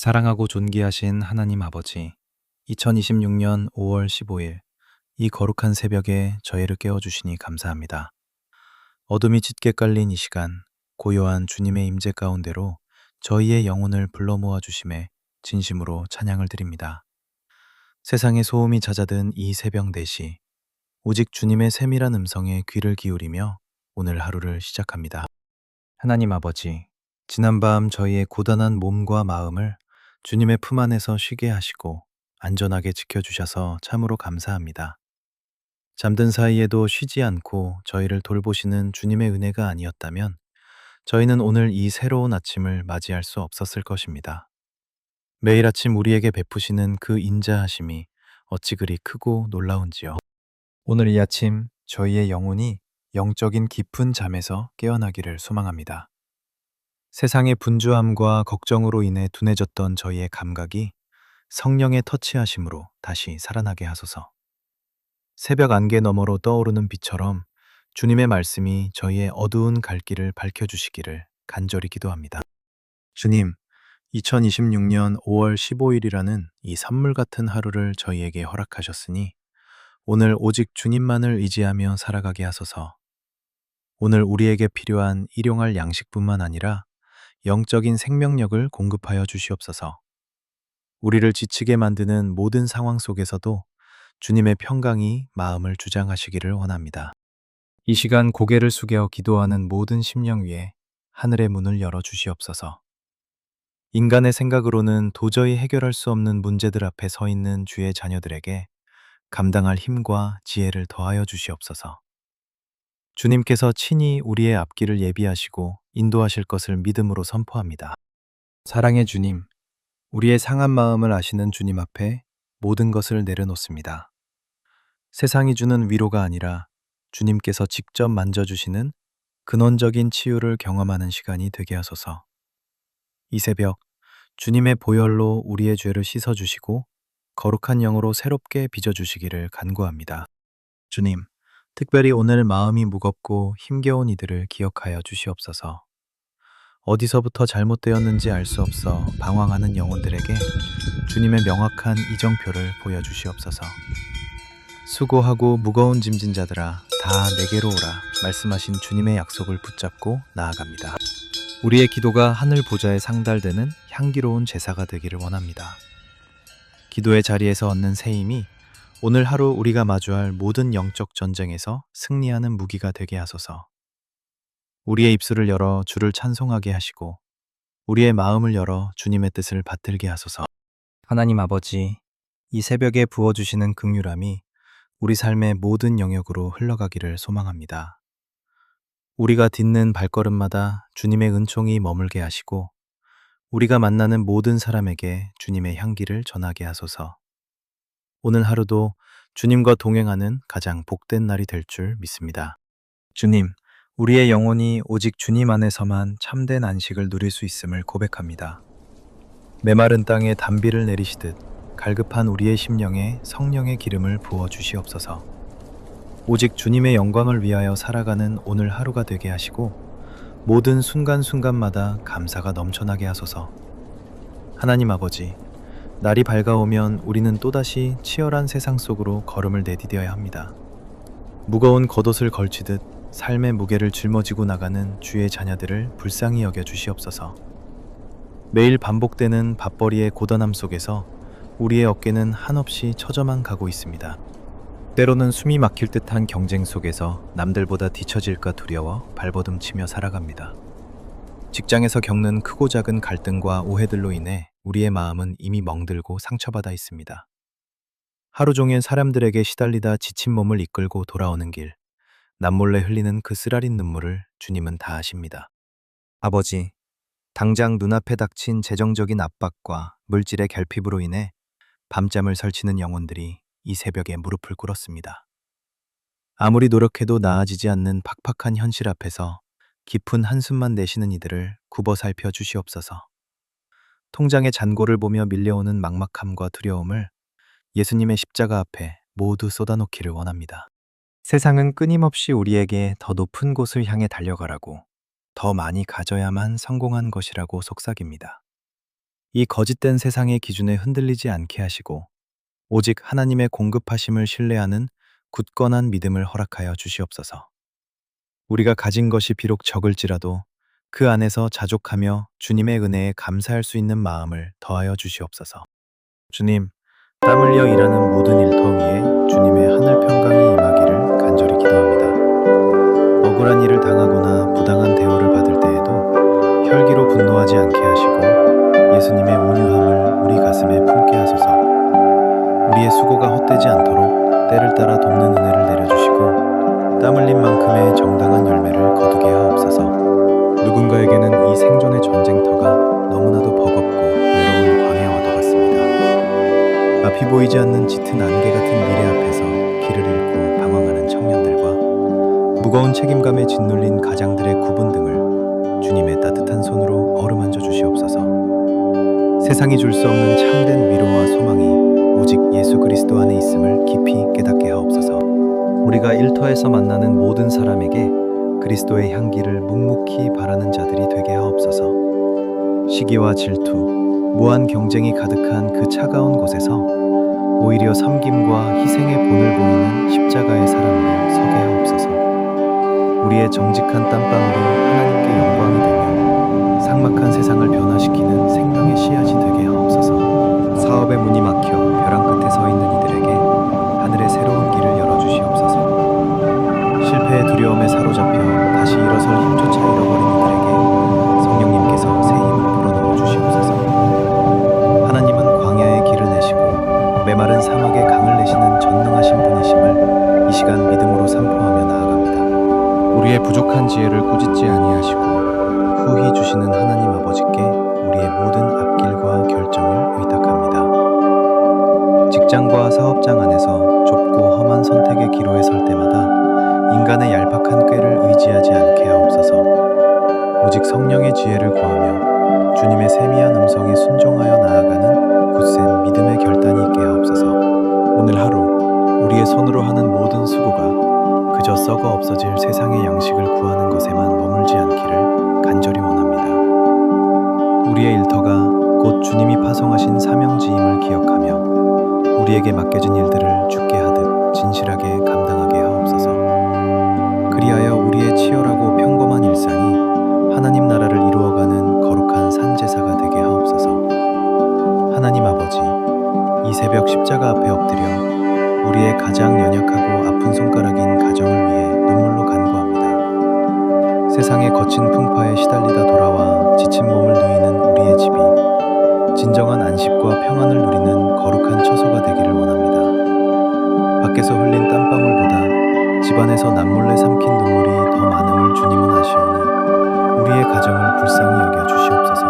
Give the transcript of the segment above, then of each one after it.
사랑하고 존귀하신 하나님 아버지, 2026년 5월 15일, 이 거룩한 새벽에 저희를 깨워주시니 감사합니다. 어둠이 짙게 깔린 이 시간, 고요한 주님의 임재 가운데로 저희의 영혼을 불러 모아 주심에 진심으로 찬양을 드립니다. 세상의 소음이 잦아든 이 새벽 4시, 오직 주님의 세밀한 음성에 귀를 기울이며 오늘 하루를 시작합니다. 하나님 아버지, 지난밤 저희의 고단한 몸과 마음을 주님의 품 안에서 쉬게 하시고 안전하게 지켜주셔서 참으로 감사합니다. 잠든 사이에도 쉬지 않고 저희를 돌보시는 주님의 은혜가 아니었다면 저희는 오늘 이 새로운 아침을 맞이할 수 없었을 것입니다. 매일 아침 우리에게 베푸시는 그 인자하심이 어찌 그리 크고 놀라운지요. 오늘 이 아침 저희의 영혼이 영적인 깊은 잠에서 깨어나기를 소망합니다. 세상의 분주함과 걱정으로 인해 둔해졌던 저희의 감각이 성령의 터치하심으로 다시 살아나게 하소서. 새벽 안개 너머로 떠오르는 빛처럼 주님의 말씀이 저희의 어두운 갈 길을 밝혀주시기를 간절히 기도합니다. 주님, 2026년 5월 15일이라는 이 선물 같은 하루를 저희에게 허락하셨으니 오늘 오직 주님만을 의지하며 살아가게 하소서. 오늘 우리에게 필요한 일용할 양식뿐만 아니라 영적인 생명력을 공급하여 주시옵소서. 우리를 지치게 만드는 모든 상황 속에서도 주님의 평강이 마음을 주장하시기를 원합니다. 이 시간 고개를 숙여 기도하는 모든 심령 위에 하늘의 문을 열어 주시옵소서. 인간의 생각으로는 도저히 해결할 수 없는 문제들 앞에 서 있는 주의 자녀들에게 감당할 힘과 지혜를 더하여 주시옵소서. 주님께서 친히 우리의 앞길을 예비하시고 인도하실 것을 믿음으로 선포합니다. 사랑의 주님, 우리의 상한 마음을 아시는 주님 앞에 모든 것을 내려놓습니다. 세상이 주는 위로가 아니라 주님께서 직접 만져주시는 근원적인 치유를 경험하는 시간이 되게 하소서. 이 새벽 주님의 보혈로 우리의 죄를 씻어주시고 거룩한 영으로 새롭게 빚어주시기를 간구합니다. 주님, 특별히 오늘 마음이 무겁고 힘겨운 이들을 기억하여 주시옵소서. 어디서부터 잘못되었는지 알 수 없어 방황하는 영혼들에게 주님의 명확한 이정표를 보여주시옵소서. 수고하고 무거운 짐진 자들아 다 내게로 오라 말씀하신 주님의 약속을 붙잡고 나아갑니다. 우리의 기도가 하늘 보좌에 상달되는 향기로운 제사가 되기를 원합니다. 기도의 자리에서 얻는 새 힘이 오늘 하루 우리가 마주할 모든 영적 전쟁에서 승리하는 무기가 되게 하소서. 우리의 입술을 열어 주를 찬송하게 하시고 우리의 마음을 열어 주님의 뜻을 받들게 하소서. 하나님 아버지, 이 새벽에 부어주시는 긍휼함이 우리 삶의 모든 영역으로 흘러가기를 소망합니다. 우리가 딛는 발걸음마다 주님의 은총이 머물게 하시고 우리가 만나는 모든 사람에게 주님의 향기를 전하게 하소서. 오늘 하루도 주님과 동행하는 가장 복된 날이 될 줄 믿습니다. 주님, 우리의 영혼이 오직 주님 안에서만 참된 안식을 누릴 수 있음을 고백합니다. 메마른 땅에 단비를 내리시듯 갈급한 우리의 심령에 성령의 기름을 부어 주시옵소서. 오직 주님의 영광을 위하여 살아가는 오늘 하루가 되게 하시고 모든 순간순간마다 감사가 넘쳐나게 하소서. 하나님 아버지, 날이 밝아오면 우리는 또다시 치열한 세상 속으로 걸음을 내디뎌야 합니다. 무거운 겉옷을 걸치듯 삶의 무게를 짊어지고 나가는 주의 자녀들을 불쌍히 여겨 주시옵소서. 매일 반복되는 밥벌이의 고단함 속에서 우리의 어깨는 한없이 처져만 가고 있습니다. 때로는 숨이 막힐 듯한 경쟁 속에서 남들보다 뒤처질까 두려워 발버둥치며 살아갑니다. 직장에서 겪는 크고 작은 갈등과 오해들로 인해 우리의 마음은 이미 멍들고 상처받아 있습니다. 하루 종일 사람들에게 시달리다 지친 몸을 이끌고 돌아오는 길, 남몰래 흘리는 그 쓰라린 눈물을 주님은 다 아십니다. 아버지, 당장 눈앞에 닥친 재정적인 압박과 물질의 결핍으로 인해 밤잠을 설치는 영혼들이 이 새벽에 무릎을 꿇었습니다. 아무리 노력해도 나아지지 않는 팍팍한 현실 앞에서 깊은 한숨만 내쉬는 이들을 굽어 살펴 주시옵소서. 통장의 잔고를 보며 밀려오는 막막함과 두려움을 예수님의 십자가 앞에 모두 쏟아놓기를 원합니다. 세상은 끊임없이 우리에게 더 높은 곳을 향해 달려가라고, 더 많이 가져야만 성공한 것이라고 속삭입니다. 이 거짓된 세상의 기준에 흔들리지 않게 하시고 오직 하나님의 공급하심을 신뢰하는 굳건한 믿음을 허락하여 주시옵소서. 우리가 가진 것이 비록 적을지라도 그 안에서 자족하며 주님의 은혜에 감사할 수 있는 마음을 더하여 주시옵소서. 주님, 땀 흘려 일하는 모든 일터 위에 주님의 하늘 평강이 임하기를 간절히 기도합니다. 억울한 일을 당하거나 부당한 대우를 받을 때에도 혈기로 분노하지 않게 하시고 예수님의 온유함을 우리 가슴에 품게 하소서. 우리의 수고가 헛되지 않도록 때를 따라 돕는 은혜를 내려주시고 땀 흘린 만큼의 정당한 열매를 거두게 하옵소서. 누군가에게는 이 생존의 전쟁터가 너무나도 버겁고 외로운 광야와도 같습니다. 앞이 보이지 않는 짙은 안개 같은 미래 앞에서 길을 잃고 방황하는 청년들과 무거운 책임감에 짓눌린 가장들의 구분 등을 주님의 따뜻한 손으로 어루만져 주시옵소서. 세상이 줄 수 없는 참된 위로와 소망이 오직 예수 그리스도 안에 있음을 깊이 깨닫게 하옵소서. 우리가 일터에서 만나는 모든 사람에게 그리스도의 향기를 묵묵히 바라는 자들이 되게 하옵소서. 시기와 질투, 무한 경쟁이 가득한 그 차가운 곳에서 오히려 섬김과 희생의 본을 보이는 십자가의 사람으로 서게 하옵소서. 우리의 정직한 땀방울이 하나님께 영광이 되며 삭막한 세상을 변화시키는 생명의 씨앗이 되게 하옵소서. 사업의 문이 막혀 벼랑 끝에 서 있는 이들에게 하늘의 새로운 길을 열어주시옵소서. 실패의 두려움에 사로잡혀 다시 일어설 힘조차 잃어버린 이들에게 성령님께서 새 힘을 불어넣어 주시옵소서. 하나님은 광야의 길을 내시고 메마른 사막에 강을 내시는 전능하신 분이심을 이 시간 믿음으로 선포하며 나아갑니다. 우리의 부족한 지혜를 꾸짖지 아니하시고 후히 주시는 하나님 아버지께 우리의 모든 앞길과 결정을 의탁합니다. 직장과 사업장 안에서 좁고 험한 선택의 기로에 설 때마다 인간의 얄팍한 꾀를 의지하지 않게 하옵소서. 오직 성령의 지혜를 구하며 주님의 세미한 음성에 순종하여 나아가는 굳센 믿음의 결단이 있게 하옵소서. 오늘 하루 우리의 손으로 하는 모든 수고가 그저 썩어 없어질 세상의 양식을 구하는 것에만 머물지 않기를 간절히 원합니다. 우리의 일터가 곧 주님이 파송하신 사명지임을 기억하며 우리에게 맡겨진 일들을 주께 하듯 진실하게 감당하게 하옵소서. 그리하여 우리의 치열하고 평범한 일상이 하나님 나라를 이루어가는 거룩한 산제사가 되게 하옵소서. 하나님 아버지, 이 새벽 십자가 앞에 엎드려 우리의 가장 연약하고 아픈 손가락인 가정을 위해 눈물로 간구합니다. 세상의 거친 풍파에 시달리다 돌아와 지친 몸을 누이는 우리의 집이 진정한 안식과 평안을 누리는 거룩한 처소가 되기를 원합니다. 밖에서 흘린 땀방울보다 집안에서 남몰래 삼킨 눈물이 더 많음을 주님은 아시오니 우리의 가정을 불쌍히 여겨 주시옵소서.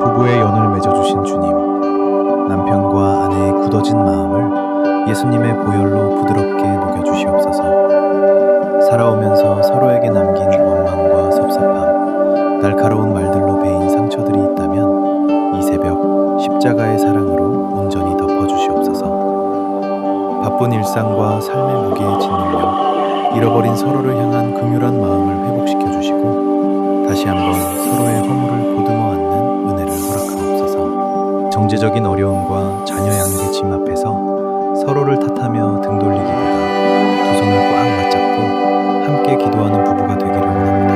부부의 연을 맺어주신 주님, 남편과 아내의 굳어진 마음을 예수님의 보혈로 부드럽게 녹여주시옵소서. 살아오면서 서로에게 남긴 원망과 섭섭함, 날카로운 말들로 베인 상처들이 있다면 이 새벽 십자가의 사랑으로 온전히 덮어주시옵소서. 바쁜 일상과 삶의 무게에 짓눌려 잃어버린 서로를 향한 긍휼한 마음을 회복시켜 주시고 다시 한번 서로의 허물을 보듬어 안는 은혜를 허락하옵소서. 정제적인 어려움과 자녀 양육의 짐 앞에서 서로를 탓하며 등 돌리기보다 두 손을 꽉 맞잡고 함께 기도하는 부부가 되기를 원합니다.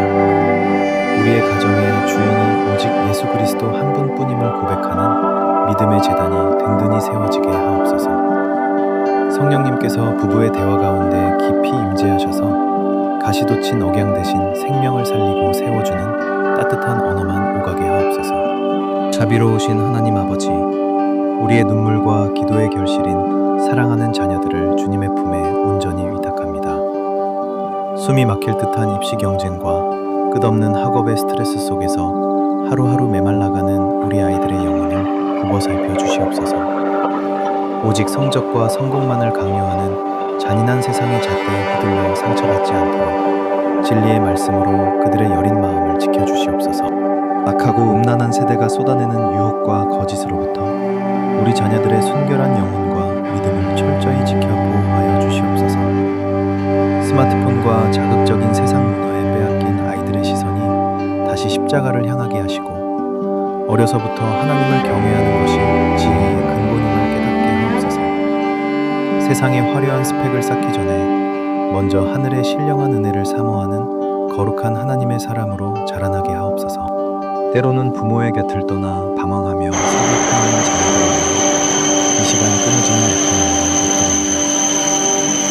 우리의 가정의 주인이 오직 예수 그리스도 한 분뿐임을 고백하는 믿음의 제단이 든든히 세워지게 하옵소서. 성령님께서 부부의 대화 가운데 깊이 임재하셔서 가시돋친 억양 대신 생명을 살리고 세워주는 따뜻한 언어만 오가게 하옵소서. 자비로우신 하나님 아버지, 우리의 눈물과 기도의 결실인 사랑하는 자녀들을 주님의 품에 온전히 위탁합니다. 숨이 막힐 듯한 입시 경쟁과 끝없는 학업의 스트레스 속에서 하루하루 메말라가는 우리 아이들의 영혼을 굽어 살펴 주시옵소서. 오직 성적과 성공만을 강요하는 잔인한 세상의 잣대에 휘둘려 상처받지 않도록 진리의 말씀으로 그들의 여린 마음을 지켜주시옵소서. 악하고 음란한 세대가 쏟아내는 유혹과 거짓으로부터 우리 자녀들의 순결한 영혼과 믿음을 철저히 지켜 보호하여 주시옵소서. 스마트폰과 자극적인 세상 문화에 빼앗긴 아이들의 시선이 다시 십자가를 향하게 하시고 어려서부터 하나님을 경외하는 것이 지혜의 근본임을 깨닫게 하옵소서. 세상의 화려한 스펙을 쌓기 전에 먼저 하늘의 신령한 은혜를 사모하는 거룩한 하나님의 사람으로 자라나게 하옵소서. 때로는 부모의 곁을 떠나 방황하며 성급해하는 자녀들을 위해 이 시간 끊어지는 애통함으로 엎드립니다.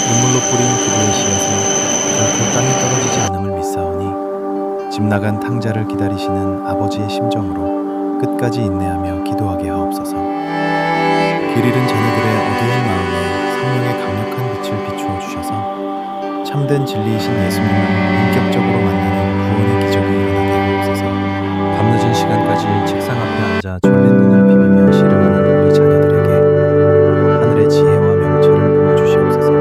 눈물로 뿌린 기도의 씨앗은 결코 땅에 떨어지지 않음을 믿사오니 집 나간 탕자를 기다리시는 아버지의 심정으로 끝까지 인내하며 기도하게 하옵소서. 길 잃은 자녀들의 어두운 마음에 성령의 강력한 빛을 비추어 주셔서 참된 진리이신 예수님을 인격적으로 만나는 구원의 기적이 일어나게 하옵소서. 밤늦은 시간까지 책상 앞에 앉아 졸린 눈을 비비며 씨름하는 우리 자녀들에게 하늘의 지혜와 명철을 부어 주시옵소서.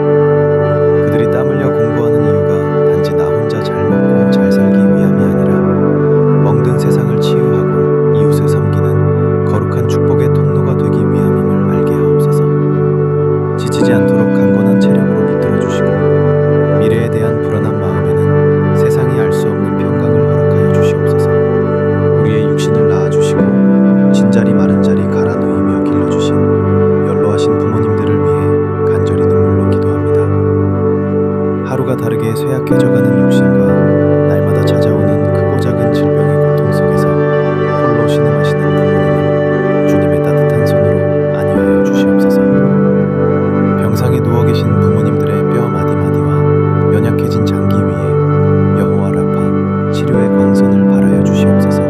그들이 땀 흘려 공부하는 이유가 단지 나 혼자 잘 먹고 잘 살기 위함이 아니라 멍든 세상을 치유하고 이웃을 섬기는 거룩한 축복의 통로가 되기 위함임을 알게 하옵소서. 지치지 않도록 강건한 체력으로 붙들어 주시고 미래에 대한 불안한 마음에는 세상이 알 수 없는 평강을 허락하여 주시옵소서. 우리의 육신을 낳아주시고 진자리 마른 자리 갈아 누이며 길러주신 연로하신 부모님들을 위해 간절히 눈물로 기도합니다. 하루가 다르게 쇠약해져가는 육신과 날마다 찾아오는 크고 작은 질병의 고통 속에서 홀로 신음하시는 부모님을 주님의 따뜻한 손으로 안위하여 주시옵소서. 병상에 누워 계신 부모님들의 뼈 마디마디와 연약해진 장기 위에 여호와 라파 치료의 광선을 발하여 주시옵소서.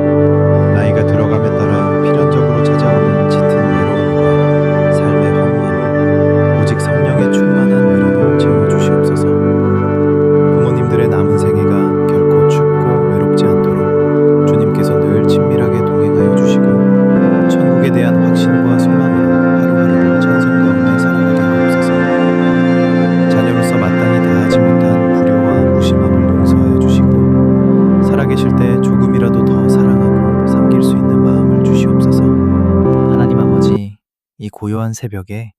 나이가 들어감에 따라 필연적으로 찾아오는 짙은 외로움과 삶의 허무함을 오직 성령의 충만한 위로로 채워 주시옵소서. 부모님들의 남은 생애가 결코 춥고 외롭지 않도록 주님께서 늘 친밀하게 동행하여 주시고 천국에 대한 확신과 소망으로 하루하루를 찬송 가운데 살아가게 하옵소서. 자녀로서 마땅히 다하지 못한 불효와 무심함을 용서하여 주시고 살아계실 때 조금이라도 더 사랑하고 섬길 수 있는 마음을 주시옵소서. 하나님 아버지, 이 고요한 새벽에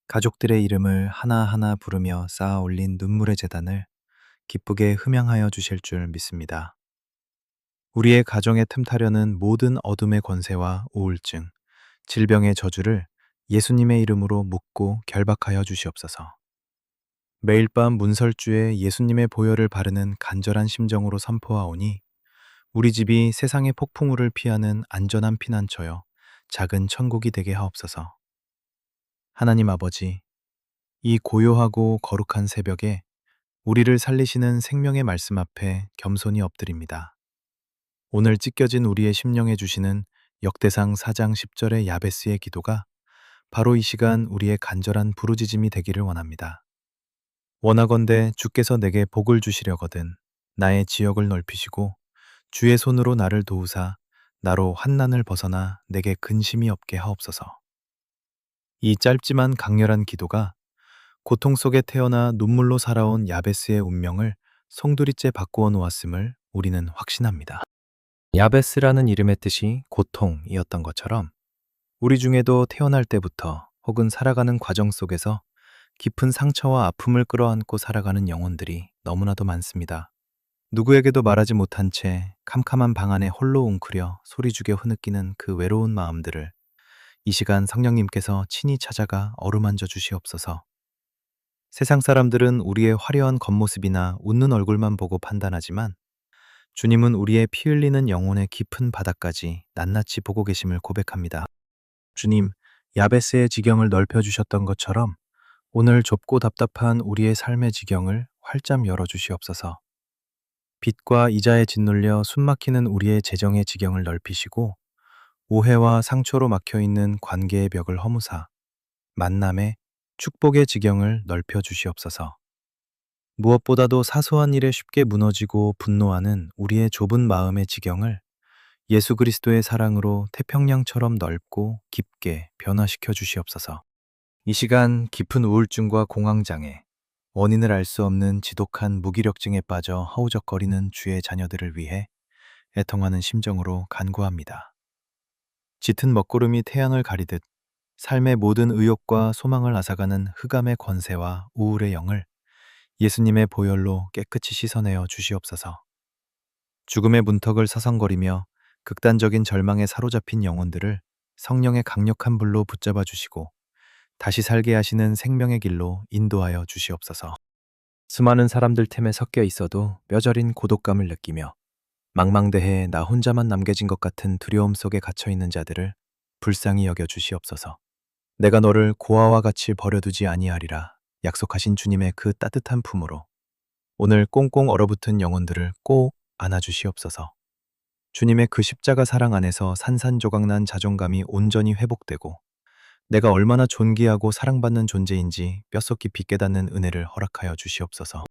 가족들의 이름을 하나하나 부르며 쌓아 올린 눈물의 제단을 기쁘게 흠양하여 주실 줄 믿습니다. 우리의 가정에 틈타려는 모든 어둠의 권세와 우울증, 질병의 저주를 예수님의 이름으로 묶고 결박하여 주시옵소서. 매일 밤 문설주에 예수님의 보혈을 바르는 간절한 심정으로 선포하오니 우리 집이 세상의 폭풍우를 피하는 안전한 피난처여 작은 천국이 되게 하옵소서. 하나님 아버지, 이 고요하고 거룩한 새벽에 우리를 살리시는 생명의 말씀 앞에 겸손히 엎드립니다. 오늘 찢겨진 우리의 심령에 주시는 역대상 4장 10절의 야베스의 기도가 바로 이 시간 우리의 간절한 부르짖음이 되기를 원합니다. 원하건대 주께서 내게 복을 주시려거든 나의 지역을 넓히시고 주의 손으로 나를 도우사 나로 환난을 벗어나 내게 근심이 없게 하옵소서. 이 짧지만 강렬한 기도가 고통 속에 태어나 눈물로 살아온 야베스의 운명을 송두리째 바꾸어 놓았음을 우리는 확신합니다. 야베스라는 이름의 뜻이 고통이었던 것처럼 우리 중에도 태어날 때부터 혹은 살아가는 과정 속에서 깊은 상처와 아픔을 끌어안고 살아가는 영혼들이 너무나도 많습니다. 누구에게도 말하지 못한 채 캄캄한 방 안에 홀로 웅크려 소리 죽여 흐느끼는 그 외로운 마음들을 이 시간 성령님께서 친히 찾아가 어루만져 주시옵소서. 세상 사람들은 우리의 화려한 겉모습이나 웃는 얼굴만 보고 판단하지만 주님은 우리의 피 흘리는 영혼의 깊은 바닥까지 낱낱이 보고 계심을 고백합니다. 주님, 야베스의 지경을 넓혀주셨던 것처럼 오늘 좁고 답답한 우리의 삶의 지경을 활짝 열어주시옵소서. 빚과 이자에 짓눌려 숨막히는 우리의 재정의 지경을 넓히시고 오해와 상처로 막혀있는 관계의 벽을 허무사 만남의 축복의 지경을 넓혀주시옵소서. 무엇보다도 사소한 일에 쉽게 무너지고 분노하는 우리의 좁은 마음의 지경을 예수 그리스도의 사랑으로 태평양처럼 넓고 깊게 변화시켜 주시옵소서. 이 시간 깊은 우울증과 공황장애, 원인을 알 수 없는 지독한 무기력증에 빠져 허우적거리는 주의 자녀들을 위해 애통하는 심정으로 간구합니다. 짙은 먹구름이 태양을 가리듯 삶의 모든 의욕과 소망을 앗아가는 흑암의 권세와 우울의 영을 예수님의 보혈로 깨끗이 씻어내어 주시옵소서. 죽음의 문턱을 서성거리며 극단적인 절망에 사로잡힌 영혼들을 성령의 강력한 불로 붙잡아 주시고 다시 살게 하시는 생명의 길로 인도하여 주시옵소서. 수많은 사람들 틈에 섞여 있어도 뼈저린 고독감을 느끼며 망망대해에 나 혼자만 남겨진 것 같은 두려움 속에 갇혀 있는 자들을 불쌍히 여겨 주시옵소서. 내가 너를 고아와 같이 버려두지 아니하리라 약속하신 주님의 그 따뜻한 품으로 오늘 꽁꽁 얼어붙은 영혼들을 꼭 안아주시옵소서. 주님의 그 십자가 사랑 안에서 산산조각난 자존감이 온전히 회복되고 내가 얼마나 존귀하고 사랑받는 존재인지 뼛속 깊이 깨닫는 은혜를 허락하여 주시옵소서.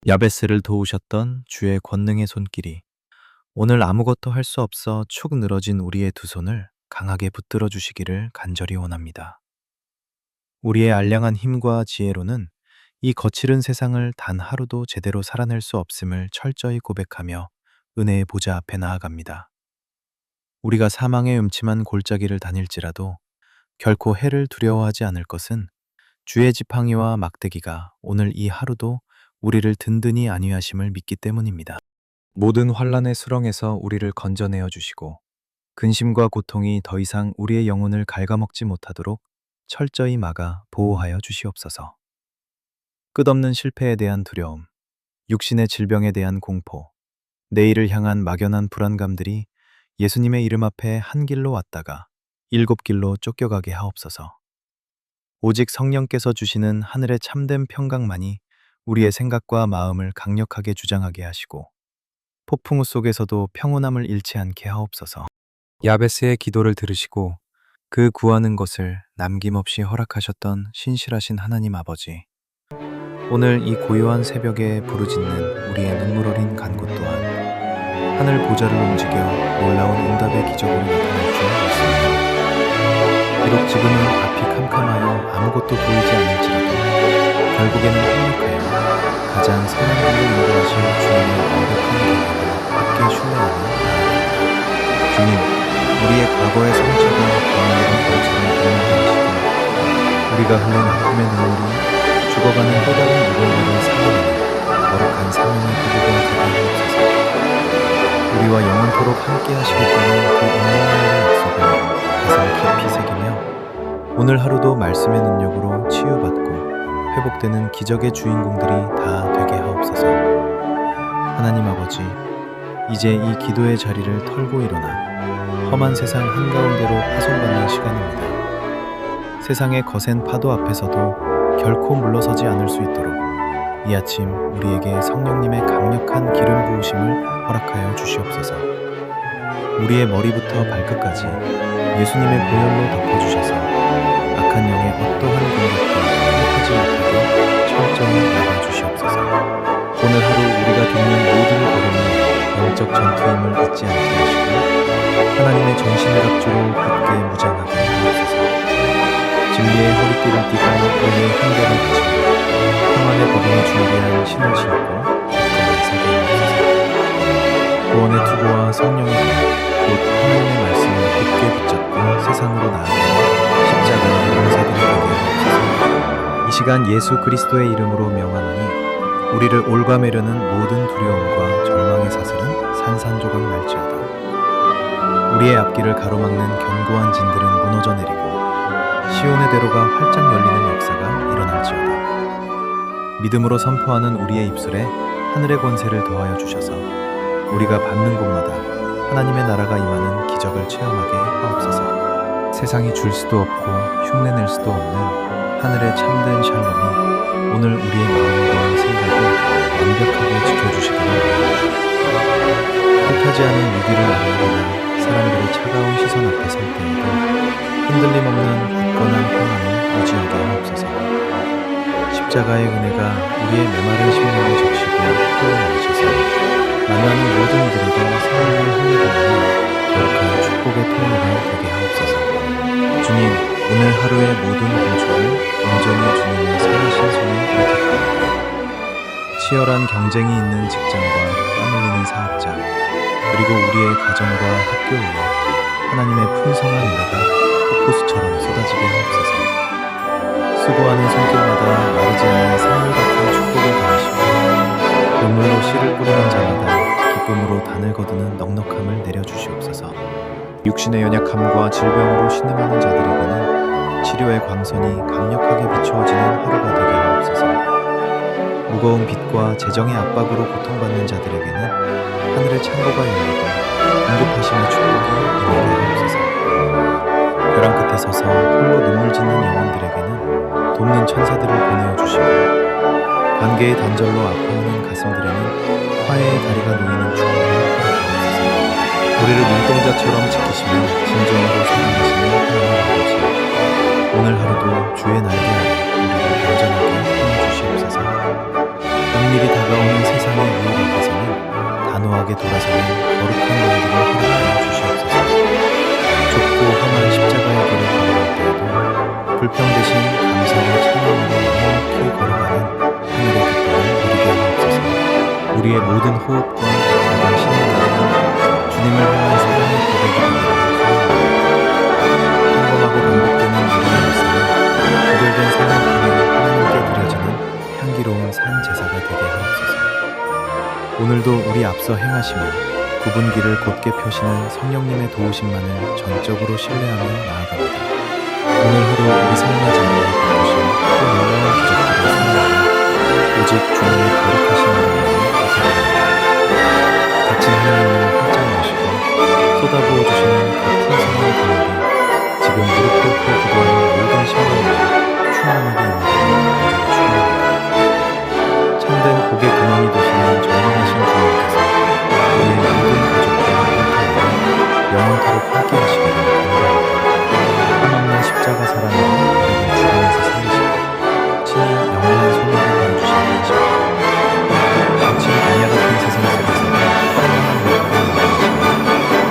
야베스를 도우셨던 주의 권능의 손길이 오늘 아무것도 할 수 없어 축 늘어진 우리의 두 손을 강하게 붙들어 주시기를 간절히 원합니다. 우리의 알량한 힘과 지혜로는 이 거칠은 세상을 단 하루도 제대로 살아낼 수 없음을 철저히 고백하며 은혜의 보좌 앞에 나아갑니다. 우리가 사망의 음침한 골짜기를 다닐지라도 결코 해를 두려워하지 않을 것은 주의 지팡이와 막대기가 오늘 이 하루도 우리를 든든히 안위하심을 믿기 때문입니다. 모든 환란의 수렁에서 우리를 건져내어 주시고 근심과 고통이 더 이상 우리의 영혼을 갉아먹지 못하도록 철저히 막아 보호하여 주시옵소서. 끝없는 실패에 대한 두려움, 육신의 질병에 대한 공포, 내일을 향한 막연한 불안감들이 예수님의 이름 앞에 한 길로 왔다가 일곱 길로 쫓겨가게 하옵소서. 오직 성령께서 주시는 하늘의 참된 평강만이 우리의 생각과 마음을 강력하게 주장하게 하시고 폭풍우 속에서도 평온함을 잃지 않게 하옵소서. 야베스의 기도를 들으시고 그 구하는 것을 남김없이 허락하셨던 신실하신 하나님 아버지, 오늘 이 고요한 새벽에 부르짖는 우리의 눈물 어린 간구 또한 하늘 보좌를 움직여 놀라운 응답의 기적으로 나타날 줄 믿습니다. 비록 지금은 앞이 캄캄하여 아무것도 보이지 않을지라도 결국에는 합력하여 가장 선한 길로 인도하실 주님의 완벽한 계획을 함께 신뢰하며 나아갑니다. 주님, 우리의 과거의 상처가 광야의 벌처럼 드러나게 하시고 우리가 흘린 아픔의 눈물이 죽어가는 또 다른 누군가를 살려내는 거룩한 사명의 기도가 되게 하옵소서. 우리와 영원토록 함께 하시겠다는 그 인명의 약속을 가슴 깊이 새기며 오늘 하루도 말씀의 능력으로 치유받고 회복되는 기적의 주인공들이 다 되게 하옵소서. 하나님 아버지, 이제 이 기도의 자리를 털고 일어나 험한 세상 한가운데로 파송받는 시간입니다. 세상의 거센 파도 앞에서도 결코 물러서지 않을 수 있도록 이 아침 우리에게 성령님의 강력한 기름 부으심을 허락하여 주시옵소서. 우리의 머리부터 발끝까지 예수님의 보혈로 덮어주셔서 악한 영의 어떠한 공격도 틈타지 못하게 철저히 막아주시옵소서. 오늘 하루 우리가 겪는 모든 어려움은 영적 전투임을 잊지 않게 하시고 하나님의 전신갑주를 굳게 무장하게 하옵소서. 진리의 허리띠를 띠고 의의 한결을 가지고 평안의 복음을 준비한 신을 신고 굳건히 서게 하옵소서. 구원의 투구와 성령의 곧 하나님의 말씀을 굳게 붙잡고 세상으로 나아가는 십자가의 용사들이 되게 하옵소서. 이 시간 예수 그리스도의 이름으로 명하노니 우리를 올가매려는 모든 두려움과 절망의 사슬은 산산조각 날지어다. 우리의 앞길을 가로막는 견고한 진들은 무너져 내리고 시온의 대로가 활짝 열리는 역사가 일어날지어다. 믿음으로 선포하는 우리의 입술에 하늘의 권세를 더하여 주셔서 우리가 밟는 곳마다 하나님의 나라가 임하는 기적을 체험하게 하옵소서. 세상이 줄 수도 없고 흉내낼 수도 없는 하늘의 참된 샬롬이 오늘 우리의 마음과 생각을 완벽하게 지켜주시기를 바랍니다. 뜻하지 않은 위기를 안겨보는 사람들의 차가운 시선 앞에 설 때에도 흔들림 없는 굳건한 평안을 유지하게 하옵소서. 십자가의 은혜가 우리의 메마른 심령을 적시고 풀어내셔서 만나는 모든 이들에게 생명을 흘려보내는 거룩한 축복의 통로가 되게 하옵소서. 주님, 오늘 하루의 모든 공초를 온전히 주님의 선하신 손에 의탁합니다. 치열한 경쟁이 있는 직장과 땀 흘리는 사업자, 그리고 우리의 가정과 학교 위에 하나님의 풍성한 은혜가 폭포수처럼 쏟아지게 하옵소서. 수고하는 손길마다 마르지 않는 선물 같은 축복을 더하시고 눈물로 씨를 뿌리는 자마다 기쁨으로 단을 거두는 넉넉함을 내려주시옵소서. 육신의 연약함과 질병으로 신음하는 자들에게는 치료의 광선이 강력하게 비추어지는 하루가 되게 하옵소서. 무거운 빚과 재정의 압박으로 고통받는 자들에게는 하늘의 창고가 열리고 응급하심의 축복이 임하게 하옵소서. 벼랑 끝에 서서 홀로 눈물 짓는 영혼들에게는 돕는 천사들을 보내어 주시고, 관계의 단절로 아파하는 가슴들에는 화해의 다리가 놓이는 축복을 허락하옵소서. 우리를 눈동자처럼 지키시며 진정으로 사랑하시는 하나님 아버지, 오늘 하루도 주의 날개 아래 우리를 안전하게 품어주시옵소서. 은밀히 다가오는 세상의 유혹 앞에서는 단호하게 돌아서는 거룩한 용기를 허락하여 주시옵소서. 좁고 험한 십자가의 길을 걸어갈 때에도 불평 대신 감사와 찬양으로 묵묵히 걸어가는 하늘의 기쁨을 누리게 하옵소서. 우리의 모든 호흡과 작은 신앙과 주님을 향한 사랑의 고백이 되기를 소원합니다. 평범하고 반복되는 우리의 일상은 구별된 삶을 통해 하나님께 드려지는 향기로운 산 제사가 되게 하옵소서. 오늘도 우리 앞서 행하시며 굽은 길을 곧게 펴시는 성령님의 도우심만을 전적으로 신뢰하며 나아갑니다. 오늘 하루 우리 삶의 장면을 바꾸실 또 놀라운 기적들을 선포하며 오직 주님의 거룩하신 이름으로 기도드립니다. 닫힌 하늘문을 활짝 여시고 쏟아부어 주시는 그 풍성한 공급이 지금 무릎 꿇고 기도하는 모든 심령을 충만하게 임하기를 축원합니다. 참된 복의 근원이 되시는 전능하신 주님께서 우리의 모든 가족과 일터에 영원토록 함께 하시기를 바랍니다. 한없는 십자가 사랑으로 우리를 죽음에서 살리시고 친히 영원한 소망을 보여주시는 것입니다. 거친 광야 같은 세상 속에서 하나님의 물가를 만드시며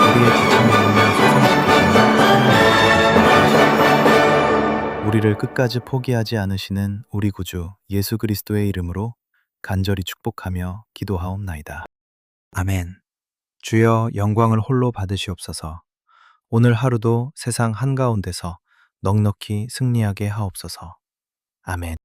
우리의 지친 영혼을 소생시키시는 하나님의 자비이신 것입니다. 우리를 끝까지 포기하지 않으시는 우리 구주 예수 그리스도의 이름으로 간절히 축복하며 기도하옵나이다. 아멘. 주여, 영광을 홀로 받으시옵소서. 오늘 하루도 세상 한가운데서 넉넉히 승리하게 하옵소서. 아멘.